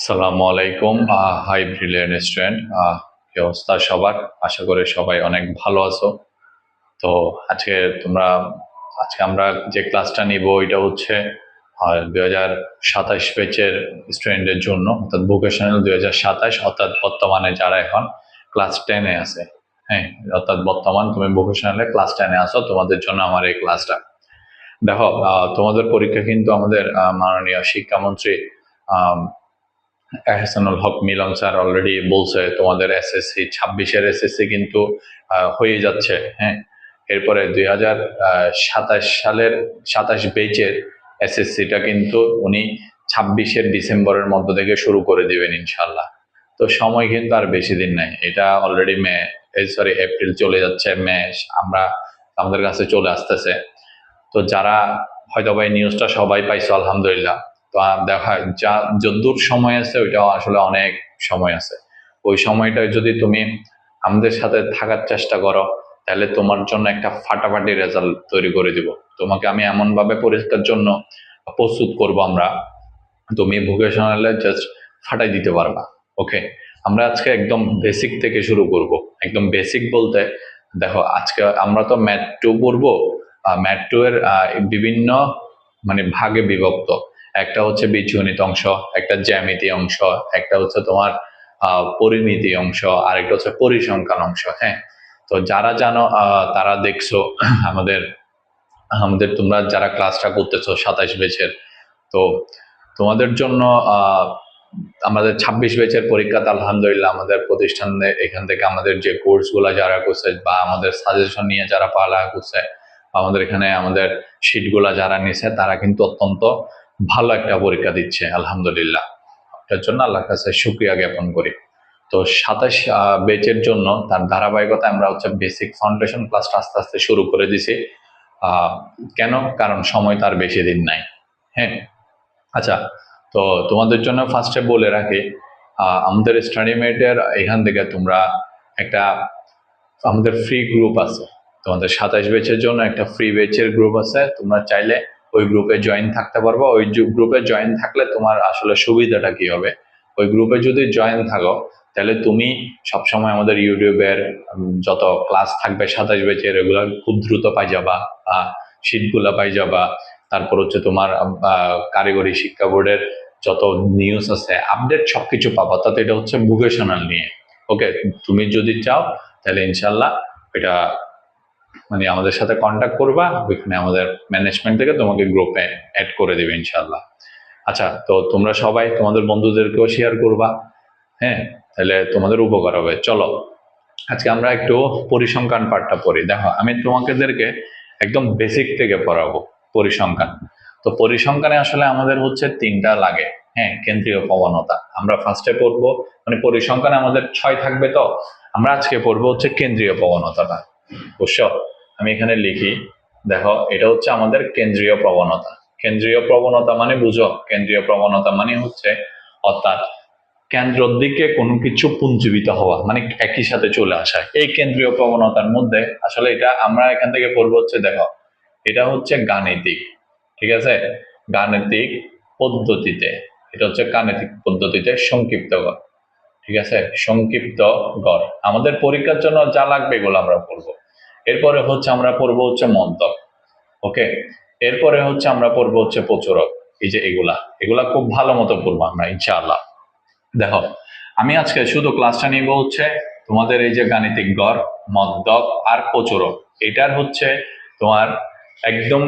আসসালামু আলাইকুম। High brilliant student, কি অবস্থা সবার? আশা করি সবাই অনেক ভালো আছো। তো আজকে তোমরা আজকে আমরা যে ক্লাসটা নিব এটা হচ্ছে 2027 ব্যাচের স্টুডেন্টদের জন্য, অর্থাৎ ভোকেশনাল 2027, অর্থাৎ বর্তমানে যারা এখন ক্লাস 10-এ আছে। হ্যাঁ, অর্থাৎ বর্তমান তুমি ভোকেশনালে ক্লাস 10-এ আছো, তোমাদের জন্য আমার এই ক্লাসটা। দেখো, তোমাদের পরীক্ষা কিন্তু আমাদের মাননীয় শিক্ষামন্ত্রী এহসানুল হক মিলন স্যার অলরেডি বলছে তোমাদের এসএসসি 26-এর এসএসসি কিন্তু হয়ে যাচ্ছে। হ্যাঁ, এরপরে 2027 সালের 27 ব্যাচের এসএসসিটা কিন্তু উনি 26-এর ডিসেম্বরের মধ্য থেকে শুরু করে দিবেন ইনশাল্লাহ। তো সময় কিন্তু আর বেশি দিন নাই, এটা অলরেডি এপ্রিল চলে যাচ্ছে, মে আমরা আমাদের কাছে চলে আসতেছে। তো যারা হয়তো এই নিউজটা সবাই পাইছো আলহামদুলিল্লাহ। তো দেখা যা যদ্দূর সময় আছে ওইটাও আসলে অনেক সময় আছে। ওই সময়টায় যদি তুমি আমাদের সাথে থাকার চেষ্টা করো তাহলে তোমার জন্য একটা ফাটাফাটি রেজাল্ট তৈরি করে দিব। তোমাকে আমি এমন ভাবে পরীক্ষার জন্য প্রস্তুত করব আমরা, তুমি ভোকেশনালে জাস্ট ফাটাই দিতে পারবা। ওকে, আমরা আজকে একদম বেসিক থেকে শুরু করব। একদম বেসিক বলতে দেখো, আজকে আমরা তো ম্যাথ 2 পড়বো। ম্যাথ 2 এর বিভিন্ন মানে ভাগে বিভক্ত। একটা হচ্ছে বীজগণিত অংশ, একটা জ্যামিতি অংশ, একটা হচ্ছে তোমার পরিমিতি অংশ, আর একটা হচ্ছে পরিসংখ্যান অংশ। হ্যাঁ, তো যারা জানো তারা দেখছো আমাদের আমাদের তোমরা যারা ক্লাসটা করতেছো 27 ব্যাচের, তো তোমাদের জন্য আমাদের 26 ব্যাচের পরীক্ষাতে আলহামদুলিল্লাহ আমাদের প্রতিষ্ঠানে এখান থেকে আমাদের যে কোর্সগুলো যারা করছে বা আমাদের সাজেশন নিয়ে যারা পড়ালেখা করছে, আমাদের এখানে আমাদের শিটগুলা যারা নিছে তারা কিন্তু অত্যন্ত ভালো একটা পরীক্ষা দিচ্ছে আলহামদুলিল্লাহ। এটার জন্য আল্লাহর কাছে শুকরিয়া জ্ঞাপন করি। তো 27 ব্যাচের জন্য তার ধারাবাহিকতা আমরা হচ্ছে বেসিক ফাউন্ডেশন ক্লাসটা আস্তে আস্তে শুরু করে দিছি। কেন? কারণ সময় তার বেশি দিন নাই। হ্যাঁ, আচ্ছা, তো তোমাদের জন্য ফার্স্টে বলে রাখি, আমাদের স্টাডি মেটের এখান থেকে তোমরা একটা আমাদের ফ্রি গ্রুপ আছে। তোমাদের 27 ব্যাচের জন্য একটা ফ্রি ব্যাচের গ্রুপ আছে, তোমরা চাইলে ওই গ্রুপে জয়েন থাকতে পারবো। ওই গ্রুপে জয়েন থাকলে তোমার আসলে সুবিধাটা কি হবে, ওই গ্রুপে যদি জয়েন থাকো তাহলে তুমি সবসময় আমাদের ইউটিউবের যত ক্লাস থাকবে 27 ব্যাচের এগুলো খুব দ্রুত পাই যাবা, শীটগুলো পাই যাবা। তারপর হচ্ছে তোমার কারিগরি শিক্ষা বোর্ডের যত নিউজ আছে আপডেট সবকিছু পাবা, তাতে এটা হচ্ছে ভোকেশনাল নিয়ে। ওকে, তুমি যদি চাও তাহলে ইনশাল্লাহ এটা মানে আমাদের সাথে কন্ট্যাক্ট করবা, ওইখানে আমাদের ম্যানেজমেন্ট থেকে তোমাকে গ্রুপে অ্যাড করে দেবে ইনশাল্লাহ। আচ্ছা, তো তোমরা সবাই তোমাদের বন্ধুদেরকেও শেয়ার করবা। হ্যাঁ, তাহলে তোমাদের উপকার হবে। চলো আজকে আমরা একটু পরিসংখ্যান পাঠটা পড়ি। দেখো, আমি তোমাদেরকে একদম বেসিক থেকে পড়াবো পরিসংখ্যান। তো পরিসংখ্যানে আসলে আমাদের হচ্ছে তিনটা লাগে। হ্যাঁ, কেন্দ্রীয় প্রবণতা আমরা ফার্স্টে পড়বো, মানে পরিসংখ্যানে আমাদের 6 থাকবে। তো আমরা আজকে পড়বো হচ্ছে কেন্দ্রীয় প্রবণতাটা। বুঝছো? আমি এখানে লিখি, দেখো এটা হচ্ছে আমাদের কেন্দ্রীয় প্রবণতা। কেন্দ্রীয় প্রবণতা মানে বুঝো, কেন্দ্রীয় প্রবণতা মানে হচ্ছে অর্থাৎ কেন্দ্রের দিকে কোনো কিছু পুঞ্জীবিত হওয়া, মানে একই সাথে চলে আসা, এই কেন্দ্রীয় প্রবণতার মধ্যে আসলে এটা আমরা এখান থেকে পড়বো হচ্ছে। দেখো, এটা হচ্ছে গাণিতিক, ঠিক আছে, গাণিতিক পদ্ধতিতে, এটা হচ্ছে গাণিতিক পদ্ধতিতে সংক্ষিপ্ত গড়। ঠিক আছে, সংক্ষিপ্ত গড় আমাদের পরীক্ষার জন্য যা লাগবে এগুলো আমরা পড়বো। এরপরে হচ্ছে আমরা পড়বো হচ্ছে মন্তক। ওকে, এরপরে হচ্ছে আমরা পড়বো হচ্ছে প্রচুরক। এই যে এগুলা এগুলা খুব ভালো মতো পড়বো আমরা ইনশাআল্লাহ। দেখো, আমি আজকে শুধু ক্লাসটা নিব হচ্ছে তোমাদের এই যে গাণিতিক গড়, মদ্যক আর প্রচুরক। এটার হচ্ছে তোমার একদম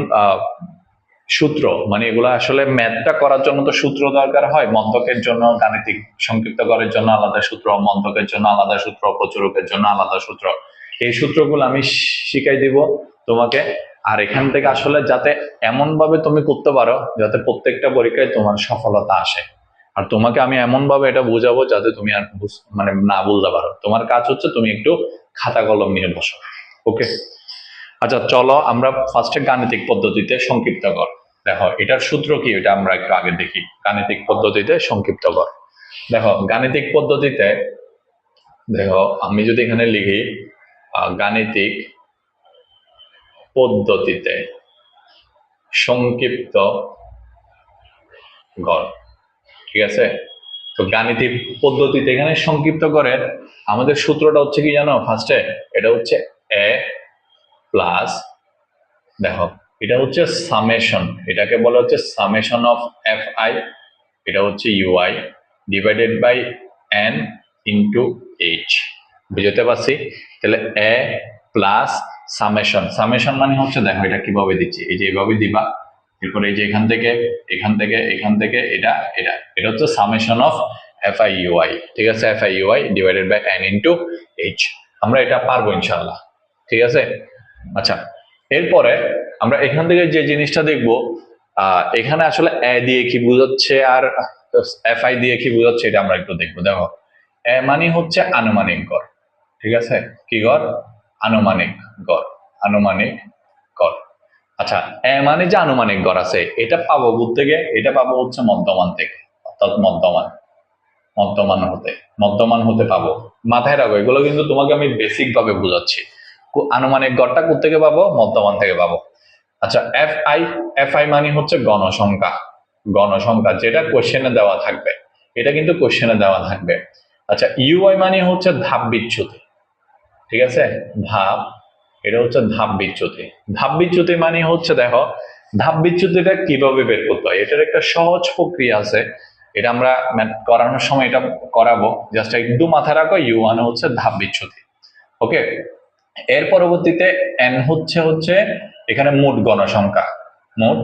সূত্র, মানে এগুলো আসলে ম্যাথটা করার জন্য তো সূত্র দরকার হয়। মদ্যকের জন্য গাণিতিক সংক্ষিপ্ত গড়ের জন্য আলাদা সূত্র, মদ্যকের জন্য আলাদা সূত্র, প্রচুরকের জন্য আলাদা সূত্র। এই সূত্রগুলো আমি শিখাই দিব তোমাকে। আর এখান থেকে আসলে যাতে এমন ভাবে তুমি করতে পারো যাতে প্রত্যেকটা পরীক্ষায় তোমার সফলতা আসে। আর তোমাকে আমি এমন ভাবে এটা বুঝাবো যাতে তুমি আর মানে না বুঝতে পারো। তোমার কাজ হচ্ছে তুমি একটু খাতা কলম নিয়ে বসো। ওকে, আচ্ছা চলো আমরা ফার্স্টে গাণিতিক পদ্ধতিতে সংক্ষিপ্ত কর। দেখো এটার সূত্র কি, এটা আমরা একটু আগে দেখি। গাণিতিক পদ্ধতিতে সংক্ষিপ্ত কর। দেখো গাণিতিক পদ্ধতিতে, দেখো আমি যদি এখানে লিখি গাণিতিক পদ্ধতিতে সংক্ষিপ্ত গড়, ঠিক আছে, তো গাণিতিক পদ্ধতিতে এখানে সংক্ষিপ্ত করে আমাদের সূত্রটা হচ্ছে কি জানো, ফার্স্টে এটা হচ্ছে এ প্লাস, দেখো এটা হচ্ছে সামেশন, এটাকে বলা হচ্ছে সামেশন অফ এফ আই, এটা হচ্ছে UI divided by N into H. বুঝতে পারছি? তাহলে এ প্লাস সামেশন, সামেশন মানে হচ্ছে দেখো এটা কিভাবে দিচ্ছি, এই যে এইভাবে দিবা, এরপরে এই যে এখান থেকে এখান থেকে এখান থেকে এটা এটা এটা হচ্ছে summation of F I UI, ঠিক আছে, F I UI divided by N into H. আমরা এটা পারবো ইনশাল্লাহ, ঠিক আছে। আচ্ছা, এরপরে আমরা এখান থেকে যে জিনিসটা দেখবো, এখানে আসলে এ দিয়ে কি বোঝাচ্ছে আর এফ আই দিয়ে কি বোঝাচ্ছে এটা আমরা একটু দেখবো। দেখো এ মানে হচ্ছে আনুমানিক গড়, ঠিক আছে, কি গড়? আনুমানিক গড়, আনুমানিক গড়। আচ্ছা, এ মানে যে আনুমানিক গড় আছে এটা পাবো থেকে, এটা পাবো হচ্ছে মধ্যমান থেকে, অর্থাৎ মধ্যমান, মধ্যমান হতে পাবো। মাথায় রাখো, এগুলো কিন্তু তোমাকে আমি বেসিক ভাবে বুঝাচ্ছি। আনুমানিক গড়টা কোত্থেকে পাবো? মধ্যমান থেকে পাবো। আচ্ছা, এফ আই মানে হচ্ছে গণসংখ্যা, গণসংখ্যা যেটা কোশ্চেনে দেওয়া থাকবে, এটা কিন্তু কোশ্চেনে দেওয়া থাকবে। আচ্ছা, ইউআই মানে হচ্ছে ধাপ বিচ্যুতি, ঠিক আছে, ধাপ, এটা হচ্ছে ধাপ বিচ্যুতি। ধাপ বিচ্যুতি মানে হচ্ছে দেখো ধাপ বিচ্যুতিটা কিভাবে বের করতে হয়, এটার একটা সহজ প্রক্রিয়া আছে, এটা আমরা ম্যাথ করানোর সময় এটা করাবো, জাস্ট একটু মাথায় রাখো। ইউ মানে হচ্ছে ধাপ বিচ্যুতি, ওকে। এর পরবর্তীতে এন হচ্ছে হচ্ছে এখানে মোট গণসংখ্যা, মোট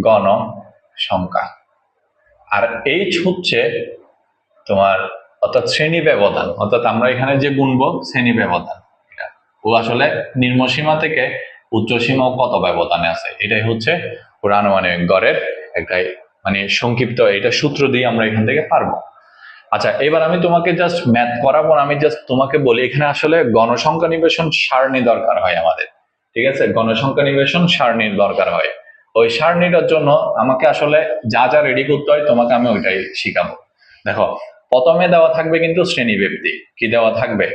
গণসংখ্যা, আর এইচ হচ্ছে তোমার অর্থাৎ শ্রেণী ব্যবধান, অর্থাৎ আমরা এখানে যে গুনবো শ্রেণী ব্যবধান, এটা ও আসলে নিম্নসীমা থেকে উচ্চসীমা কত ব্যবধানে আছে, এটাই হচ্ছে ওর আনুমানিক গড়ের একটাই মানে সংক্ষিপ্ত, এটা সূত্র দিয়ে আমরা এখান থেকে পারবো। আচ্ছা, এবার আমি তোমাকে জাস্ট ম্যাথ করাবো, আমি জাস্ট তোমাকে বলি এখানে আসলে গণসংখ্যা নিবেশন সারণী দরকার হয় আমাদের, ঠিক আছে, গণসংখ্যা নিবেশন সারণীর দরকার হয়। ওই সারণীটার জন্য আমাকে আসলে যা যা রেডি করতে হয় তোমাকে আমি ওইটাই শিখাবো। দেখো প্রথমে দেওয়া থাকবে কিন্তু শ্রেণী ব্যক্তি, কি দেওয়া থাকবে?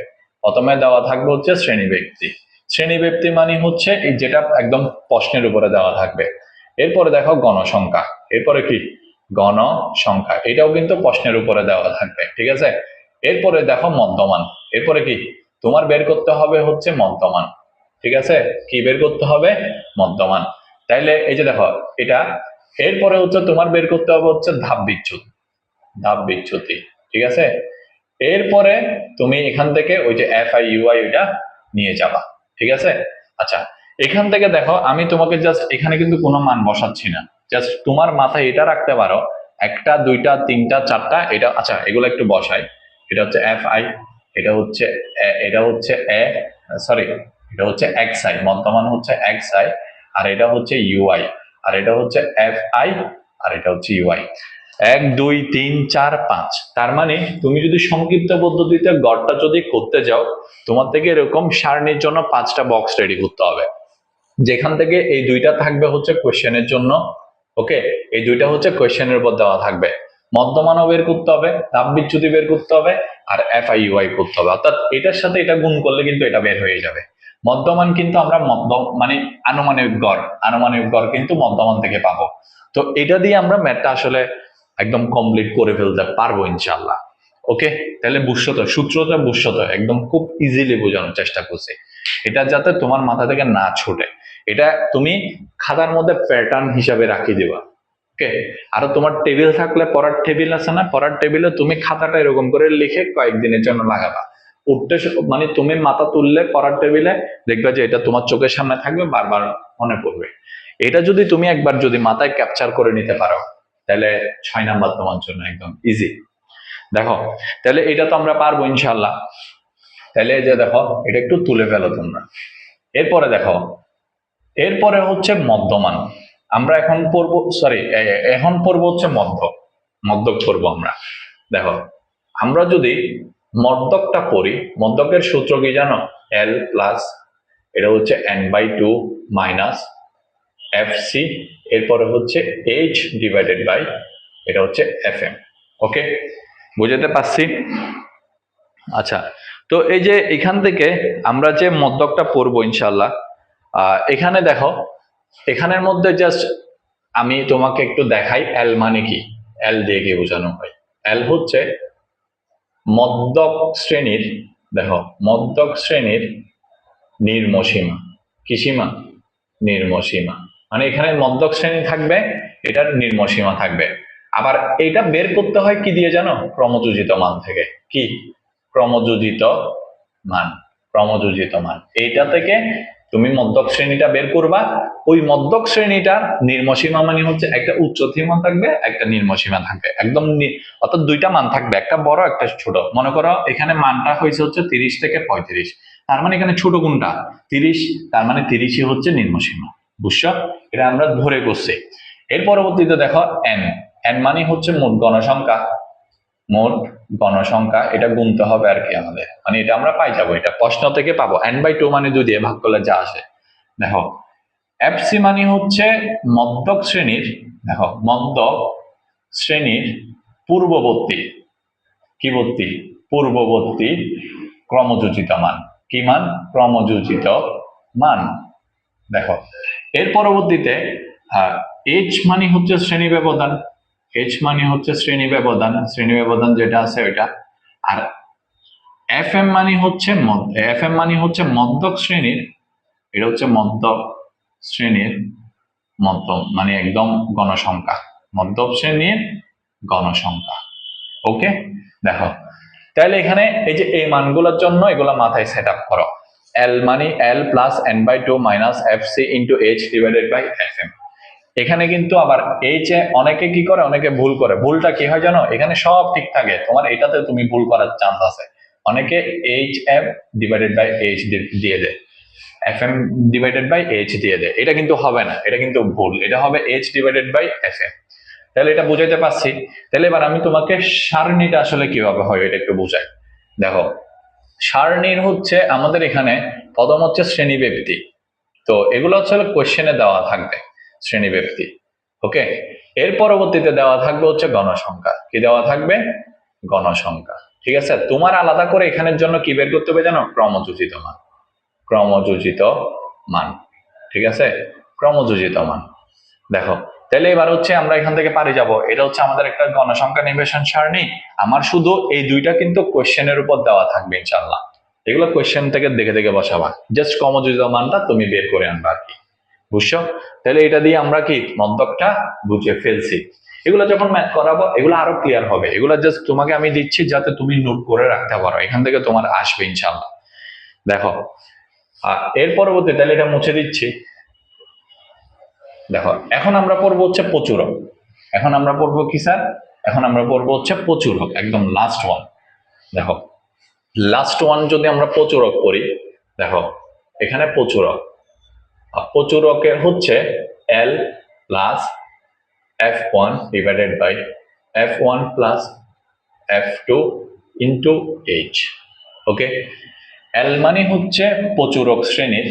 প্রথমে দেওয়া থাকবে হচ্ছে শ্রেণী ব্যক্তি, শ্রেণী ব্যক্তি মানে হচ্ছে এই যেটা একদম প্রশ্নের উপরে দেওয়া থাকবে। এরপরে দেখো গণসংখ্যা, এরপরে কি? গণসংখ্যা, এটাও কিন্তু প্রশ্নের উপরে দেওয়া থাকবে, ঠিক আছে। এরপরে দেখো মধ্যমান, এরপরে কি তোমার বের করতে হবে হচ্ছে মধ্যমান, ঠিক আছে, কি বের করতে হবে? মধ্যমান। তাইলে এই যে দেখো এটা, এরপরে হচ্ছে তোমার বের করতে হবে হচ্ছে ধাপ বিচ্যুতি, ধাপ বিচ্যুতি, ঠিক আছে। এরপরে তুমি এখান থেকে ওই যে এফ আই ইউআই ওইটা নিয়ে যাবা, ঠিক আছে। আচ্ছা, এখান থেকে দেখো আমি তোমাকে জাস্ট এখানে কিন্তু কোনো মান বসাচ্ছি না, জাস্ট তোমার মাথায় এটা রাখতে পারো, একটা দুইটা তিনটা চারটা এটা, আচ্ছা এগুলো একটু বসাই। এটা হচ্ছে এফ আই, এটা হচ্ছে এটা হচ্ছে এ, সরি এটা হচ্ছে এক্স আই, মধ্যমান হচ্ছে এক্স আই, আর এটা হচ্ছে ইউআই, আর এটা হচ্ছে এফ আই, আর এটা হচ্ছে ইউআই। 1 2 3 4 5, তার মানে তুমি যদি সংক্ষিপ্ত পদ্ধতিতে গড়টা যদি করতে যাও, তোমার থেকে এরকম সারণীর জন্য 5টা বক্স রেডি করতে হবে, যেখান থেকে এই দুইটা থাকবে হচ্ছে কোশ্চেনের জন্য, ওকে, এই দুইটা হচ্ছে কোশ্চেনের উপর দেওয়া থাকবে। মধ্যমানও বের করতে হবে, তাপ বিচ্যুতি বের করতে হবে, আর এফ আই ইউ আই করতে হবে, অর্থাৎ এটার সাথে এটা গুণ করলে কিন্তু এটা বের হয়ে যাবে। মধ্যমান কিন্তু আমরা মানে আনুমানিক গড় কিন্তু মধ্যমান থেকে পাবো। তো এটা দিয়ে আমরা ম্যাথটা আসলে একদম কমপ্লিট করে ফেলতে পারবো ইনশাল্লাহ, ওকে। তাহলে বুঝছো তো, সূত্রটা বুঝছো তো, একদম খুব ইজিলি বোঝানোর চেষ্টা করছি, এটা যাতে তোমার মাথা থেকে না ছুটে, এটা তুমি খাতার মধ্যে প্যাটার্ন হিসাবে রাখি দিবা, ওকে। আর তোমার টেবিল থাকলে, পড়ার টেবিল আছে না, পড়ার টেবিলে তুমি খাতাটা এরকম করে লিখে কয়েকদিনের জন্য লাগাবা, উঠতে মানে তুমি মাথা তুললে পড়ার টেবিলে দেখবে যে এটা তোমার চোখের সামনে থাকবে, বারবার মনে পড়বে। এটা যদি তুমি একবার যদি মাথায় ক্যাপচার করে নিতে পারো, তাহলে 6 নাম্বার তোমার জন্য একদম ইজি। দেখো তাহলে এটা তো আমরা পারবো ইনশাল্লাহ। তাহলে এই যে দেখো এটা একটু তুলে ফেলো তোমরা। এরপরে দেখো, এরপরে হচ্ছে মধ্যমান, আমরা এখন পড়বো, সরি এখন পড়বো হচ্ছে মধ্যক পড়বো আমরা। দেখো আমরা যদি মধ্যকটা পড়ি, মধ্যকের সূত্র কি জানো? এল প্লাস, এটা হচ্ছে n/2 মাইনাস এফ সি, এরপরে হচ্ছে এইচ ডিভাইডেড বাই এটা হচ্ছে এফ এম, ওকে, বুঝতে পারছি? আচ্ছা, তো এই যে এখান থেকে আমরা যে মধ্যকটা পড়বো ইনশাল্লাহ, এখানে দেখো এখানের মধ্যে জাস্ট আমি তোমাকে একটু দেখাই এল মানে কি, এল দিয়ে কি বোঝানো হয়। এল হচ্ছে মধ্যক শ্রেণীর, দেখো মধ্যক শ্রেণীর নিম্নসীমা। কি সীমা? নিম্নসীমা। মানে এখানে মধ্যক শ্রেণী থাকবে, এটার নিম্নসীমা থাকবে। আবার এটা বের করতে হয় কি দিয়ে জানো? ক্রমযোজিত মান থেকে। কি? ক্রমযোজিত মান। ক্রমযোজিত মান, এইটা থেকে তুমি মধ্যক শ্রেণীটা বের করবা। ওই মধ্যক শ্রেণীটার নিম্নসীমা মানে হচ্ছে একটা উচ্চ সীমা থাকবে, একটা নিম্নসীমা থাকবে, একদম অর্থাৎ দুইটা মান থাকবে, একটা বড় একটা ছোট। মনে করো এখানে মানটা হয়েছে হচ্ছে 30 থেকে 35, তার মানে এখানে ছোট কোনটা? 30, তার মানে 30ই হচ্ছে নিম্নসীমা। বুঝছো? এটা আমরা ধরে করছি। এর পরবর্তীতে দেখো এন। এন মানে হচ্ছে মোট গণসংখ্যা। মোট গণসংখ্যা, এটা গুনতে হবে আর কি আমাদের, মানে এটা আমরা পাই যাবো, এটা প্রশ্ন থেকে পাবো। n/2 মানে 2 দিয়ে ভাগ করলে যা আসে। দেখো এফসি মানে হচ্ছে মধ্যক শ্রেণীর, দেখো মধ্যক শ্রেণীর পূর্ববর্তী, কি বর্তী? পূর্ববর্তী ক্রমযোজিত মান। কি মান? ক্রমযোজিত মান। দেখো এর পরবর্তীতে এইচ মানে হচ্ছে শ্রেণী ব্যবধান। এইচ মানে হচ্ছে শ্রেণী ব্যবধান, শ্রেণী ব্যবধান যেটা আছে ওইটা। আর এফ এম মানে হচ্ছে মধ্যক শ্রেণীর, এটা হচ্ছে মধ্যক শ্রেণীর মধ্যম, মানে একদম গণসংখ্যা, মধ্যক শ্রেণীর গণসংখ্যা। ওকে, দেখো তাহলে এখানে এই যে এই মানগুলোর জন্য এগুলা মাথায় সেট আপ করো। এল মানে L plus n/2 minus F C into H divided by F M. এখানে কিন্তু আবার এইচ এ অনেকে কি করে, অনেকে ভুল করে। ভুলটা কি হয় জানো? এখানে সব ঠিক থাকে, তোমার এটাতে তুমি ভুল করার চান্স আছে। অনেকে H F divided by H দিয়ে দেয়, F M divided by H দিয়ে দেয়। এটা কিন্তু হবে না, এটা কিন্তু ভুল, এটা হবে H divided by F M. তাহলে এটা বুঝাইতে পারছি। তাহলে এবার আমি তোমাকে সারণীটা আসলে কিভাবে হয় এটা একটু বুঝাই। দেখো সারণীর হচ্ছে আমাদের এখানে প্রথম হচ্ছে শ্রেণীব্যাপ্তি। তো এগুলো হচ্ছে কোশ্চেনে দেওয়া থাকবে, শ্রেণীব্যাপ্তি। ওকে, এর পরবর্তীতে দেওয়া থাকবে হচ্ছে গণসংখ্যা। কি দেওয়া থাকবে? গণসংখ্যা। ঠিক আছে, তোমার আলাদা করে এখানের জন্য কি বের করতে হবে জানো? ক্রমযোজিত মান। ক্রমযোজিত মান, ঠিক আছে, ক্রমযোজিত মান। দেখো তাহলে এবার হচ্ছে আমরা এখান থেকে পারি যাব। এটা হচ্ছে আমাদের একটা গণসংখ্যা নির্বাচন সারণী। আমার শুধু এই দুইটা কিন্তু কোশ্চেনের উপর দেওয়া থাকবে ইনশাল্লাহ। এগুলো কোশ্চেন থেকে দেখে দেখে বসাবা, জাস্ট ক্রমযোজিত মানটা তুমি বের করে আনবা আর কি। বুঝছো? তাহলে এটা দিয়ে আমরা কি মধ্যকটা বুঝে ফেলছি। এগুলো যখন ম্যাথ করাবো এগুলো আরো ক্লিয়ার হবে। এগুলো জাস্ট তোমাকে আমি দিচ্ছি যাতে তুমি নোট করে রাখতে পারো, এখান থেকে তোমার আসবে ইনশাল্লাহ। দেখো এর পরবর্তী, তাহলে এটা মুছে দিচ্ছি। দেখো এখন আমরা পড়বো হচ্ছে প্রচুরক। এখন আমরা পড়বো কি স্যার? এখন আমরা পড়বো হচ্ছে প্রচুরক, একদম লাস্ট ওয়ান। দেখো লাস্ট ওয়ান যদি আমরা প্রচুরক করি, দেখো এখানে প্রচুরক, প্রচুরকের হচ্ছে L plus F one divided by F one plus F two into H. Okay, L মানে হচ্ছে প্রচুরক শ্রেণীর,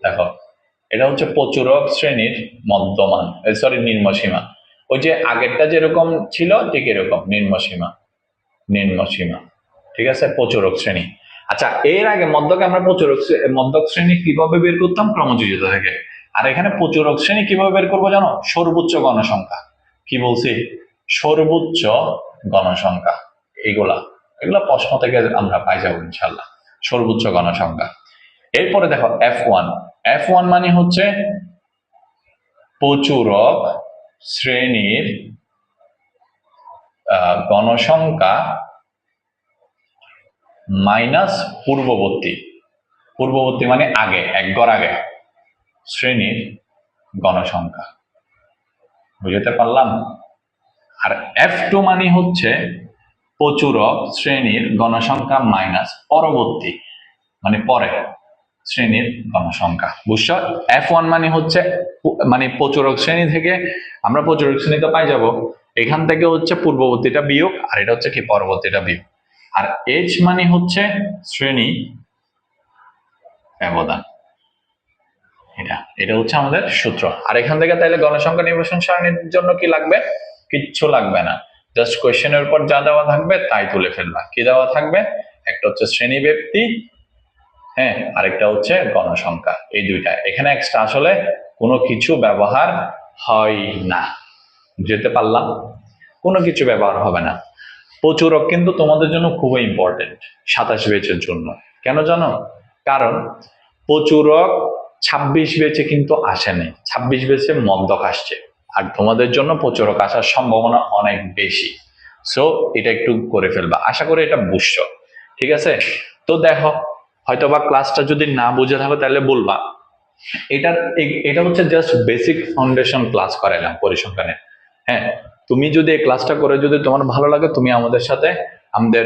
দেখো এটা হচ্ছে প্রচুরক শ্রেণীর মধ্যমান, সরি নিম্নসীমা। ওই যে আগেরটা যেরকম ছিল ঠিক এরকম নিম্নসীমা, নিম্নসীমা। ঠিক আছে, প্রচুরক শ্রেণী। আচ্ছা এর আগে মধ্যকে আমরা মধ্যক শ্রেণী কিভাবে বের করতাম? ক্রমযোজিত থেকে। আর এখানে প্রচুরক শ্রেণী কিভাবে বের করবো জানো? সর্বোচ্চ গণসংখ্যা। কি বলছি? সর্বোচ্চ গণসংখ্যা। এগুলা এগুলা প্রশ্ন থেকে আমরা পাই যাবো ইনশাল্লাহ, সর্বোচ্চ গণসংখ্যা। এরপরে দেখো এফ ওয়ান। এফ ওয়ান মানে হচ্ছে প্রচুরক শ্রেণীর গণসংখ্যা মাইনাস পূর্ববর্তী, পূর্ববর্তী মানে আগে, এক গড় আগে শ্রেণীর গণসংখ্যা। বুঝতে পারলাম? আর এফ টু মানে হচ্ছে প্রচুরক শ্রেণীর গণসংখ্যা মাইনাস পরবর্তী, মানে পরে শ্রেণীর গণসংখ্যা। বুঝছো? এফ ওয়ান মানে হচ্ছে মানে প্রচুরক শ্রেণী থেকে আমরা প্রচুরক শ্রেণীতে পাই যাব, এখান থেকে হচ্ছে পূর্ববর্তীটা বিয়োগ, আর এটা হচ্ছে কি পরবর্তীটা বিয়োগ। আর এইচ মানে হচ্ছে শ্রেণী ব্যবধান। এটা এটা হচ্ছে আমাদের সূত্র। আর এখান থেকে তাহলে গণসংখ্যা নির্বাচন সারণীর জন্য কি লাগবে? কিচ্ছু লাগবে না, জাস্ট কোয়েশ্চেনের উপর যা দেওয়া থাকবে তাই তুলে ফেলবা। কি দেওয়া থাকবে? একটা হচ্ছে শ্রেণী ব্যক্তি, হ্যাঁ, আরেকটা হচ্ছে গণসংখ্যা। এই দুইটা, এখানে এক্সট্রা আসলে কোনো কিছু ব্যবহার হয় না। বুঝতে পারলাম? কোনো কিছু ব্যবহার হবে না। প্রচুরক কিন্তু তোমাদের জন্য খুবই ইম্পর্টেন্ট 27 ব্যাচের জন্য। কেন জানো? কারণ প্রচুরক 26 ব্যাচে কিন্তু আসেনি, 26 ব্যাচে মন্দক আসছে, আর তোমাদের জন্য প্রচুরক আসার সম্ভাবনা অনেক বেশি। সো এটা একটু করে ফেলবা, আশা করি এটা বুঝছো। ঠিক আছে, তো দেখো হয়তোবা ক্লাসটা যদি না বুঝে থাকো তাহলে বলবা। এটা হচ্ছে জাস্ট বেসিক ফাউন্ডেশন ক্লাস করাইলাম পরিসংখ্যানের। হ্যাঁ, তুমি যদি এই ক্লাসটা করে যদি তোমার ভালো লাগে, তুমি আমাদের সাথে আমাদের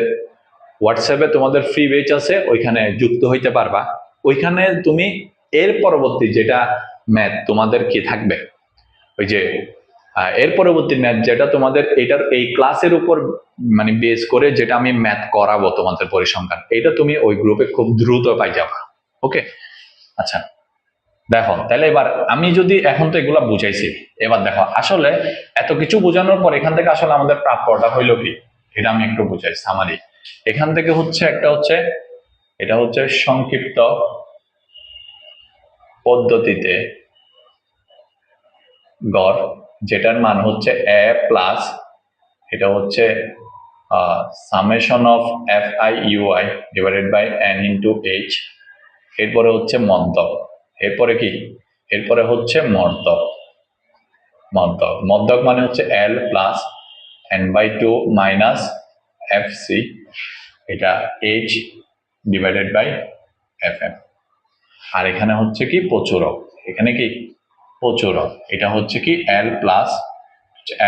হোয়াটসঅ্যাপে তোমাদের ফ্রি বেচ আছে, ওইখানে যুক্ত হইতে পারবা। ওইখানে তুমি এর পরবর্তী যেটা ম্যাথ তোমাদের কি থাকবে, ওই যে এর পরবর্তী ম্যাথ যেটা তোমাদের এটার এই ক্লাসের উপর মানে বেস করে যেটা আমি ম্যাথ করাবো তোমাদের পরিসংখ্যান, এটা তুমি ওই গ্রুপে খুব দ্রুত পাই যাবা। ওকে, আচ্ছা দেখো তাহলে এবার আমি যদি এখন তো এগুলা বুঝাইছি, এবার দেখো আসলে এত কিছু বোঝানোর পর এখান থেকে আসলে আমাদের প্রাপ্যটা হইলো কি, এটা আমি একটু বুঝাই সামারি। এখান থেকে হচ্ছে একটা হচ্ছে এটা হচ্ছে সংক্ষিপ্ত পদ্ধতিতে গড়, যেটার মান হচ্ছে এ প্লাস, এটা হচ্ছে summation of F I U I divided by N into H. এরপরে হচ্ছে মন্তব, এরপরে কি, এরপরে হচ্ছে মর্তব। মদ্যক মানে হচ্ছে L plus N by two minus F C, এটা H divided by F M. আর এখানে হচ্ছে কি প্রচুরক, এখানে কি প্রচুরক, এটা হচ্ছে কি এল প্লাস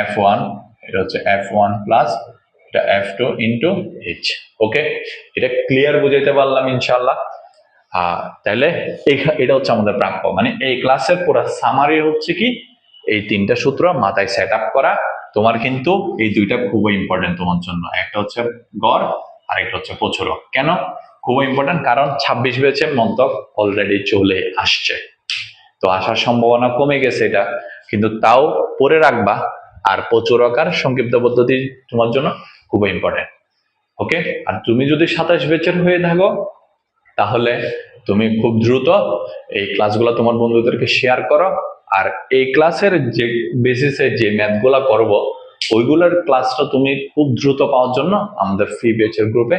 এফ ওয়ান, এটা হচ্ছে এফ ওয়ান প্লাস এটা এফ টু ইন্টু এইচ। ওকে, এটা ক্লিয়ার বুঝাইতে পারলাম ইনশাল্লাহ। তাহলে এটা হচ্ছে আমাদের প্রাপ্য, মানে এই ক্লাসের পুরো সামারি হচ্ছে কি এই তিনটা সূত্র মাথায় সেট আপ করা। তোমার কিন্তু এই দুইটা খুবই ইম্পর্টেন্ট তোমার জন্য, একটা হচ্ছে গড় আর একটা হচ্ছে প্রচুরক। কেন খুবই ইম্পর্টেন্ট? কারণ 26 ব্যাচে মন্তক অলরেডি চলে আসছে, তো আসার সম্ভাবনা কমে গেছে এটা, কিন্তু তাও পড়ে রাখবা। আর প্রচুরক আর সংক্ষিপ্ত পদ্ধতি তোমার জন্য খুবই ইম্পর্টেন্ট। ওকে, আর তুমি যদি 27 ব্যাচের হয়ে থাকো তাহলে তুমি খুব দ্রুত এই ক্লাসগুলো তোমার বন্ধুদেরকে শেয়ার করো। আর এই ক্লাসের যে বেসিসে যে ম্যাথগুলা করব, ওইগুলোর ক্লাসটা তুমি খুব দ্রুত পাওয়ার জন্য আমাদের ফ্রি ব্যাচের গ্রুপে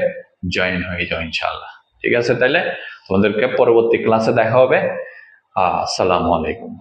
জয়েন হয়ে যাও ইনশাআল্লাহ। ঠিক আছে, তাহলে তোমাদেরকে পরবর্তী ক্লাসে দেখা হবে। আসসালামু আলাইকুম।